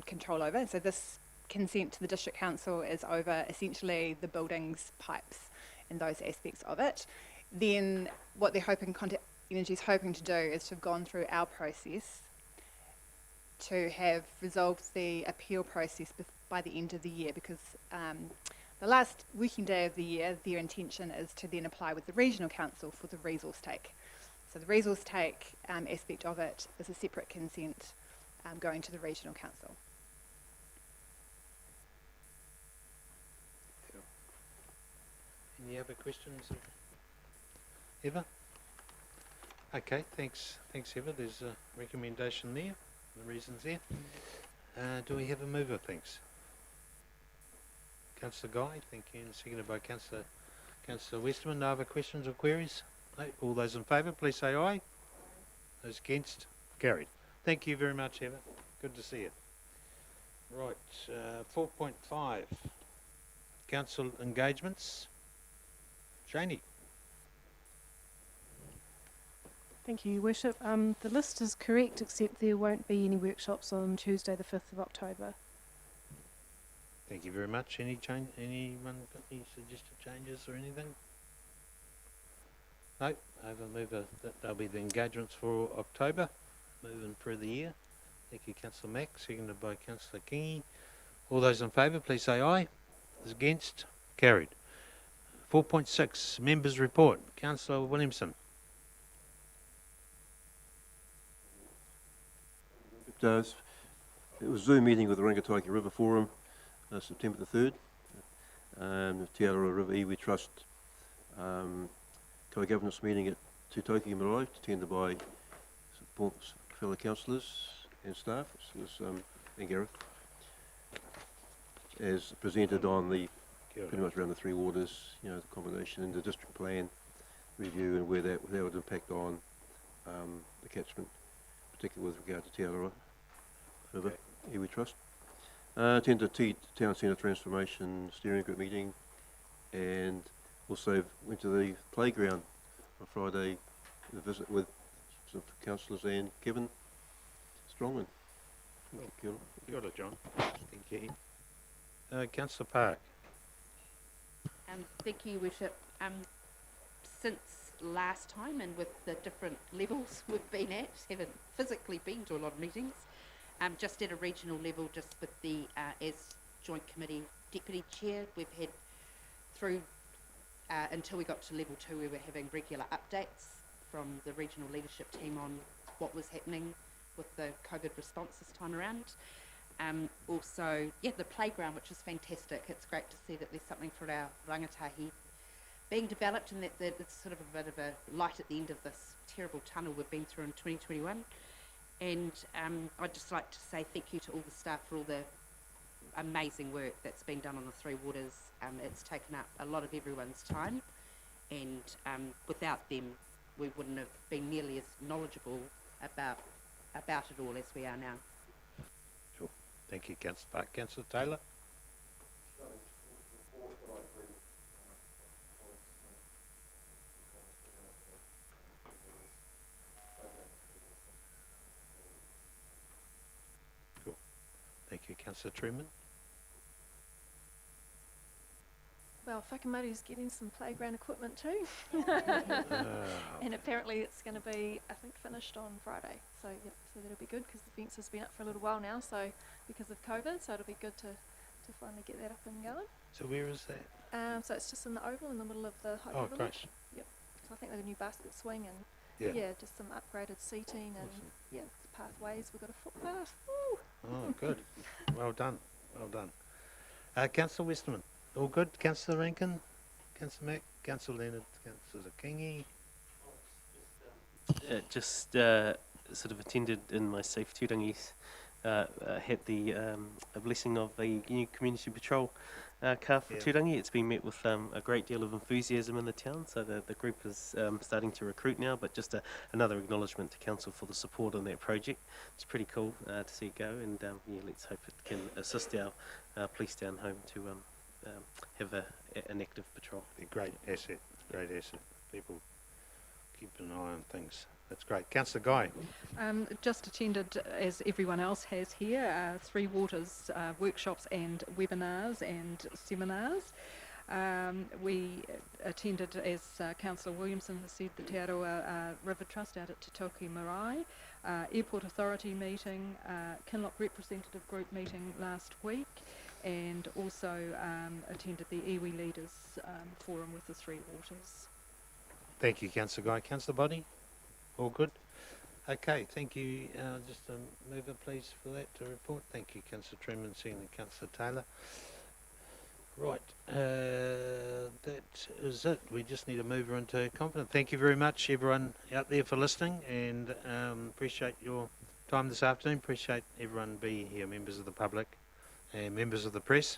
control over. So this consent to the District Council is over essentially the buildings, pipes and those aspects of it. then what they're hoping, Contact Energy is hoping to do is to have gone through our process to have resolved the appeal process by the end of the year, because the last working day of the year, their intention is to then apply with the Regional Council for the resource take. So the resource take aspect of it is a separate consent going to the Regional Council. Any other questions, Eva? Okay, thanks, Eva. There's a recommendation there, the reasons there. Do we have a mover, thanks? Councillor Guy, thank you, and seconded by Councillor Westerman. No other questions or queries? No. All those in favour, please say aye. Those against, carried. Thank you very much, Eva. Good to see you. Right, 4.5, council engagements. Janie. Thank you, Your Worship. The list is correct, except there won't be any workshops on Tuesday the 5th of October. Thank you very much. Anyone got any suggested changes or anything? No, that'll be the engagements for October, moving through the year. Thank you, Councillor Mack, seconded by Councillor Kingi. All those in favour, please say aye. Those against, carried. 4.6, Members' Report. Councillor Williamson. It was a Zoom meeting with the Rangataki River Forum, September the 3rd. The Te Aroha River Iwi Trust co-governance meeting at Taupo-Kaingaroa, attended by fellow councillors and staff. This was and Gareth, as presented on the pretty much around the three waters, the combination in the district plan review and where that would impact on the catchment, particularly with regard to Te Aroha River Iwi Trust. Attended the Town Centre Transformation Steering Group meeting, and also went to the playground on Friday, a visit with some councillors and Kevin Strongman. Kia ora, John. Thank you. Councillor Park. Thank you, Your Worship. Since last time, and with the different levels we've been at, haven't physically been to a lot of meetings, just at a regional level, just with the, as Joint Committee Deputy Chair, we've had through, until we got to level 2, we were having regular updates from the regional leadership team on what was happening with the COVID response this time around. Also, the playground, which is fantastic. It's great to see that there's something for our rangatahi being developed, and that it's sort of a bit of a light at the end of this terrible tunnel we've been through in 2021. And I'd just like to say thank you to all the staff for all the amazing work that's been done on the three waters. It's taken up a lot of everyone's time, and without them we wouldn't have been nearly as knowledgeable about it all as we are now. Sure. Thank you, Councillor Park. Councillor Taylor. Cool. Thank you, Councillor Truman. Well, Whakamaru's getting some playground equipment too. And apparently it's going to be, I think, finished on Friday. So, so that'll be good, because the fence has been up for a little while now, so because of COVID, so it'll be good to finally get that up and going. So where is that? So it's just in the oval in the middle of the High Village. Great. Yep. So I think there's a new basket swing and just some upgraded seating and pathways. We've got a footpath. Woo! Oh, good. Well done. Well done. Councillor Westerman. All good? Councillor Rankin? Councillor Mack? Councillor Leonard? Councillor Kingi? Just sort of attended in my safe Turangis, had the a blessing of a new community patrol car for Turangi. It's been met with a great deal of enthusiasm in the town, so the group is starting to recruit now, but just another acknowledgement to Council for the support on that project. It's pretty cool to see it go, and let's hope it can assist our police down home to have an active patrol. A great asset, great asset. People keep an eye on things. That's great. Councillor Guy. Just attended, as everyone else has here, Three Waters workshops and webinars and seminars. We attended, as Councillor Williamson has said, the Te Aroa River Trust out at Te Toki Marae, Airport Authority meeting, Kinloch Representative Group meeting last week, and also attended the iwi Leaders Forum with the Three Waters. Thank you, Councillor Guy. Councillor Boddy? All good? Okay, thank you. Just a mover, please, for that to report. Thank you, Councillor Truman, seconded Councillor Taylor. Right, that is it. We just need a mover into confidence. Thank you very much, everyone out there, for listening, and appreciate your time this afternoon. Appreciate everyone being here, members of the public and members of the press.